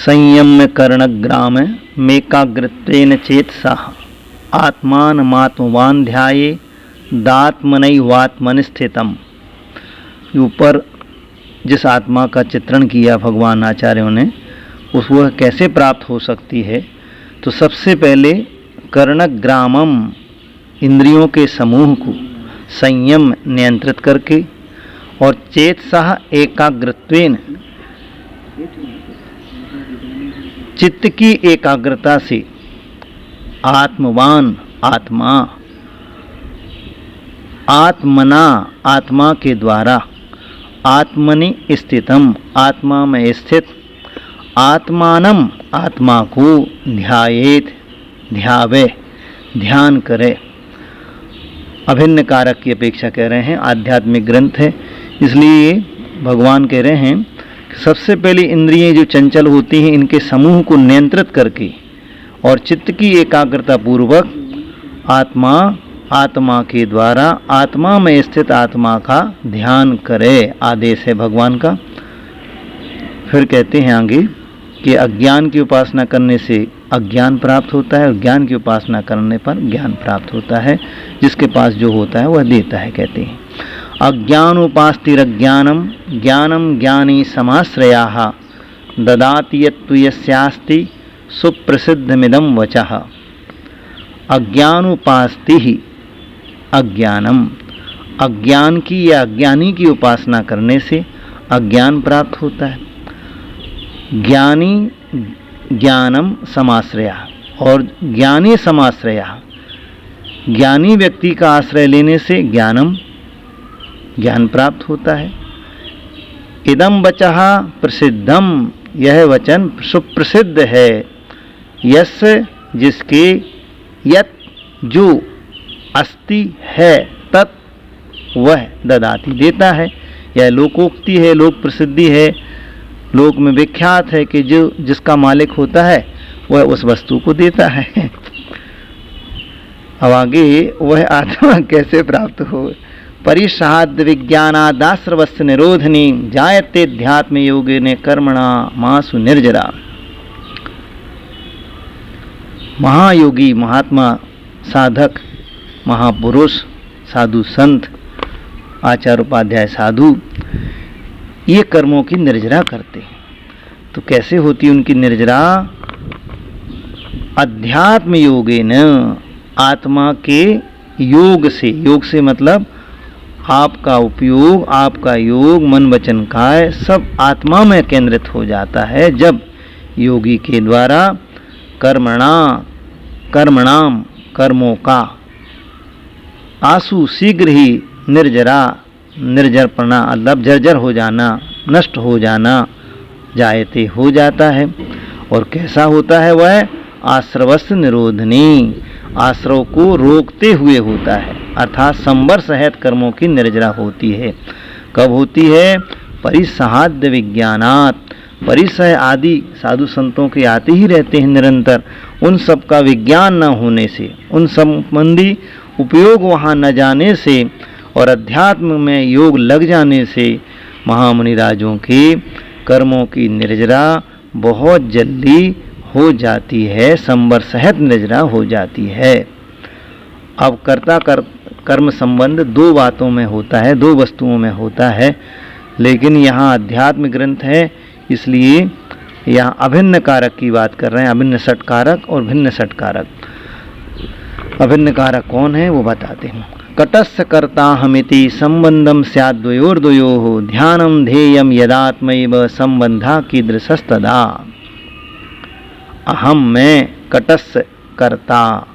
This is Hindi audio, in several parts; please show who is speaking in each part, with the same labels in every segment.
Speaker 1: संयम्य कर्णग्राम मेकाग्रत्वेन चेतसा आत्मानमात्मवान ध्याये दात्मनैवात्मनि स्थितम। ऊपर जिस आत्मा का चित्रण किया भगवान आचार्यों ने, उस वह कैसे प्राप्त हो सकती है, तो सबसे पहले कर्णग्रामम इंद्रियों के समूह को संयम नियंत्रित करके और चेतसा एकाग्रत्वेन चित्त की एकाग्रता से आत्मवान आत्मा आत्मना आत्मा के द्वारा आत्मनि स्थितम आत्मा में स्थित आत्मानम आत्मा को ध्यायेत ध्यावे ध्यान करे। अभिन्न कारक की अपेक्षा कह रहे हैं, आध्यात्मिक ग्रंथ है, इसलिए भगवान कह रहे हैं कि सबसे पहले इंद्रियां जो चंचल होती हैं इनके समूह को नियंत्रित करके और चित्त की एकाग्रता पूर्वक आत्मा के द्वारा आत्मा में स्थित आत्मा का ध्यान करे, आदेश है भगवान का। फिर कहते हैं आगे कि अज्ञान की उपासना करने से अज्ञान प्राप्त होता है और ज्ञान की उपासना करने पर ज्ञान प्राप्त होता है। जिसके पास जो होता है वह देता है। कहते हैं अज्ञानोपास्तिरज्ञानम ज्ञानम ज्ञानी समाश्रयाः ददाति यत्तु यस्यास्ति सुप्रसिद्धमिदं वचः। अज्ञानोपास्ति ही अज्ञानम, अज्ञान की या अज्ञानी की उपासना करने से अज्ञान प्राप्त होता है। ज्ञानी ज्ञानम समाश्रया और ज्ञानी समाश्रया, ज्ञानी व्यक्ति का आश्रय लेने से ज्ञानम ज्ञान प्राप्त होता है। इदम वचः प्रसिद्धम, यह वचन सुप्रसिद्ध है। यस जिसके, यत जो, अस्ति है, तत् वह, ददाति देता है। यह लोकोक्ति है, लोक प्रसिद्धि है, लोक में विख्यात है कि जो जिसका मालिक होता है वह उस वस्तु को देता है। अब आगे वह आत्मा कैसे प्राप्त हो। परिसाद विज्ञानादाश्रवस्य निरोधनी जायते ध्यात्म योगेन कर्मणा मासु निर्जरा। महायोगी, महात्मा, साधक, महापुरुष, साधु संत, आचार्य उपाध्याय साधु ये कर्मों की निर्जरा करते हैं। तो कैसे होती उनकी निर्जरा? अध्यात्म योगेन, आत्मा के योग से। योग से मतलब आपका उपयोग, आपका योग, मन वचन काय सब आत्मा में केंद्रित हो जाता है जब योगी के द्वारा कर्मणाम कर्मों का आसु शीघ्र ही निर्जरा, निर्जरपना मतलब जर्जर हो जाना, नष्ट हो जाना, जायते हो जाता है। और कैसा होता है वह? आश्रवस्य निरोधनी, आश्रव को रोकते हुए होता है, अर्थात संवर सहित कर्मों की निर्जरा होती है। कब होती है? परिसाद्य विज्ञानात्, परिसह आदि साधु संतों के आते ही रहते हैं निरंतर, उन सब का विज्ञान न होने से, उन संबंधी उपयोग वहाँ न जाने से और अध्यात्म में योग लग जाने से महामुनि राजों के कर्मों की निर्जरा बहुत जल्दी हो जाती है, संवर सहित निर्जरा हो जाती है। अब कर्ता कर्म संबंध दो बातों में होता है, दो वस्तुओं में होता है, लेकिन यहाँ अध्यात्म ग्रंथ है इसलिए यहाँ अभिन्न कारक की बात कर रहे हैं, अभिन्न षटकारक और भिन्न षटकारक। अभिन्न कारक कौन है वो बताते हैं। कटस्य कर्ताहमिति संबंधम स्याद्वयोर्द्वयोः ध्यानम ध्येयम यदात्मैव संबंधा कीदृशस्तदा। अहम, मैं, कटस्य कर्ता,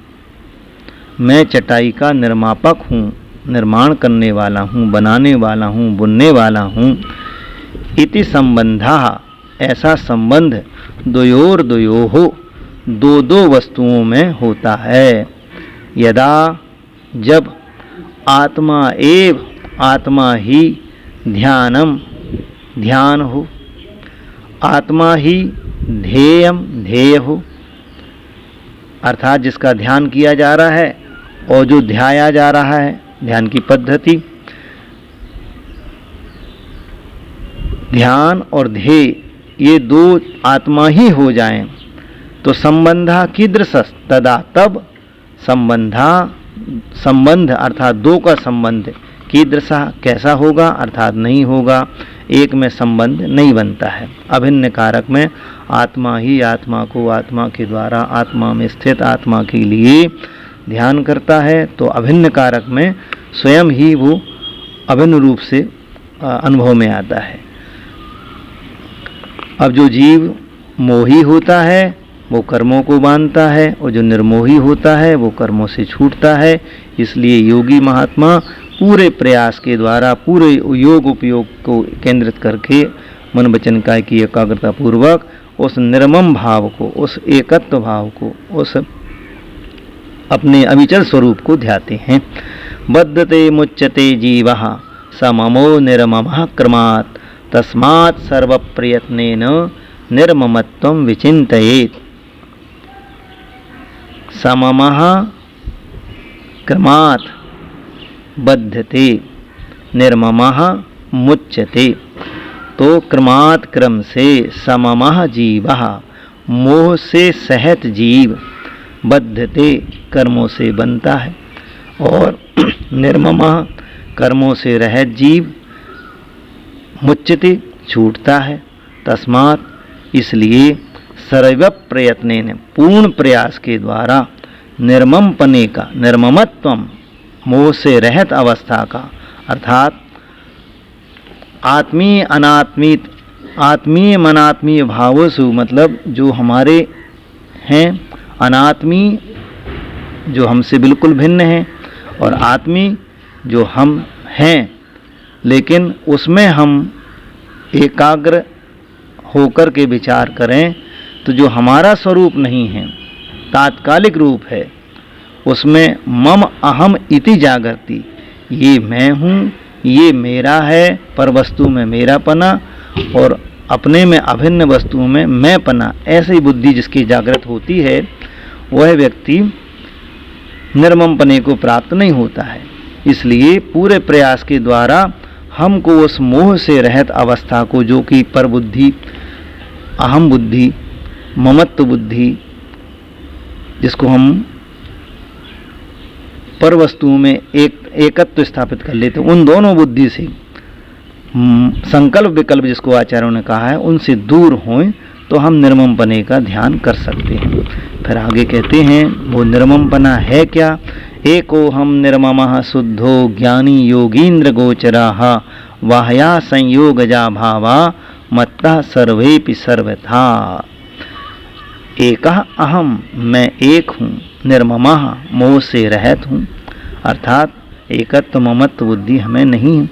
Speaker 1: मैं चटाई का निर्मापक हूँ, निर्माण करने वाला हूँ, बनाने वाला हूँ, बुनने वाला हूँ। इति संबंधा, ऐसा संबंध द्वयोर्द्वयोः, दो दो वस्तुओं में होता है। यदा, जब, आत्मा एव, आत्मा ही, ध्यानम, ध्यान हो, आत्मा ही ध्येयम, ध्येय हो, अर्थात जिसका ध्यान किया जा रहा है और जो ध्याया जा रहा है, ध्यान की पद्धति, ध्यान और ध्येय ये दो आत्मा ही हो जाएं तो संबंधा कीदृश तदा, तब संबंध अर्थात दो का संबंध कीदृशा कैसा होगा अर्थात नहीं होगा, एक में संबंध नहीं बनता है। अभिन्न कारक में आत्मा ही आत्मा को आत्मा के द्वारा आत्मा में स्थित आत्मा के लिए ध्यान करता है, तो अभिन्न कारक में स्वयं ही वो अभिन्न रूप से अनुभव में आता है। अब जो जीव मोही होता है वो कर्मों को बांधता है, और जो निर्मोही होता है वो कर्मों से छूटता है। इसलिए योगी महात्मा पूरे प्रयास के द्वारा पूरे योग उपयोग को केंद्रित करके मन वचन काय की एकाग्रता पूर्वक उस निर्मम भाव को, उस एकत्व भाव को, उस अपने अविचल स्वरूप को ध्याते हैं। बद्धते मुच्यते जीवः सममो निर्ममः क्रमात् तस्मात् सर्वप्रयत्नेन निर्ममत्वं विचिन्तयेत्। सममः क्रमात् बद्धते निर्ममः मुच्यते, तो क्रमात् क्रम से सममः जीवः मोह से सहित जीव बद्धते कर्मों से बनता है, और निर्ममः कर्मों से रहित जीव मुच्यते छूटता है। तस्मात् इसलिए सर्व प्रयत्नेन पूर्ण प्रयास के द्वारा निर्मम पने का, निर्ममत्वम मोह से रहित अवस्था का, अर्थात आत्मीय अनात्मीत आत्मीय मनात्मीय भावसु, मतलब जो हमारे हैं अनात्मी जो हमसे बिल्कुल भिन्न हैं, और आत्मी जो हम हैं लेकिन उसमें हम एकाग्र होकर के विचार करें तो जो हमारा स्वरूप नहीं है, तात्कालिक रूप है, उसमें मम अहम इति जागृति, ये मैं हूँ, ये मेरा है, पर वस्तु में मेरापना और अपने में अभिन्न वस्तुओं में मैंपना, ऐसी बुद्धि जिसकी जागृत होती है वह व्यक्ति निर्ममपने को प्राप्त नहीं होता है। इसलिए पूरे प्रयास के द्वारा हमको उस मोह से रहित अवस्था को, जो कि पर बुद्धि, अहम बुद्धि, ममत्व बुद्धि, जिसको हम पर वस्तुओं में एकत्व स्थापित कर लेते, उन दोनों बुद्धि से संकल्प विकल्प जिसको आचार्यों ने कहा है उनसे दूर हों तो हम निर्ममपने का ध्यान कर सकते हैं। फिर आगे कहते हैं वो निर्ममपना है क्या। एको हम निर्ममः शुद्धो ज्ञानी योगींद्र गोचराः वाहया संयोगजा भावा मत्तः सर्वेपि सर्वथा। एकः अहम, मैं एक हूँ, निर्ममः मोह से रहित हूँ, अर्थात एकत्व ममत्व बुद्धि हमें नहीं है।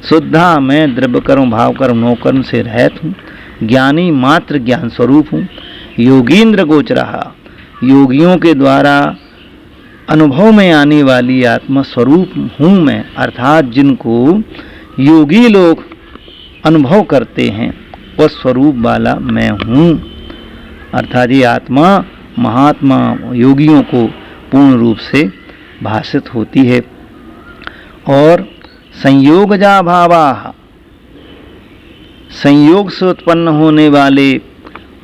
Speaker 1: शुद्धा, मैं द्रव्य कर्म भाव कर्म नो कर्म से रहित हूँ, ज्ञानी मात्र ज्ञान स्वरूप हूँ, योगींद्र गोचराः, योगियों के द्वारा अनुभव में आने वाली आत्मा स्वरूप हूँ मैं, अर्थात जिनको योगी लोग अनुभव करते हैं वह स्वरूप वाला मैं हूँ। अर्थात ये आत्मा महात्मा योगियों को पूर्ण रूप से भाषित होती है। और संयोगजा भावा, संयोग से उत्पन्न होने वाले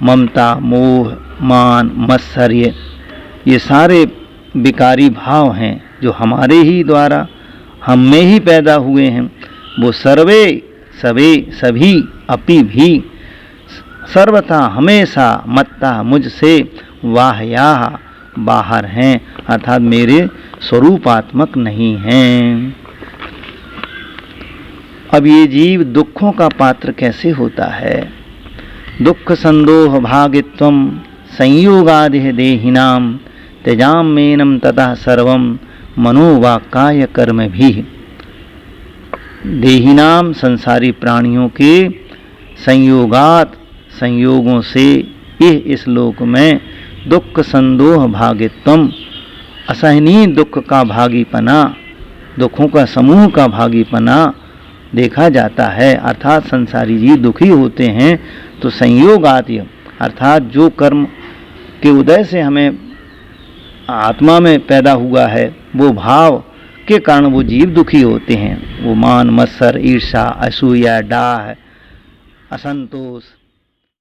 Speaker 1: ममता, मोह, मान, मत्सर्य, ये सारे विकारी भाव हैं जो हमारे ही द्वारा हम में ही पैदा हुए हैं। वो सर्वे सवे सभी अपि भी सर्वथा हमेशा मत्ता मुझसे वाहया बाहर हैं, अर्थात मेरे स्वरूपात्मक नहीं हैं। अब ये जीव दुखों का पात्र कैसे होता है। दुख संदोह भागित्वम संयोगादिह देहिनाम त्यजाम मेनम ततः सर्वम मनोवाक्काय कर्म भी। देहिनाम संसारी प्राणियों के संयोगात संयोगों से इस लोक में दुख संदोह भागित्वम असहनीय दुख का भागीपना, दुखों का समूह का भागीपना देखा जाता है। अर्थात संसारी जीव दुखी होते हैं तो संयोगात्य, अर्थात जो कर्म के उदय से हमें आत्मा में पैदा हुआ है वो भाव के कारण वो जीव दुखी होते हैं। वो मान, मत्सर, ईर्षा, असूया, डाह, असंतोष,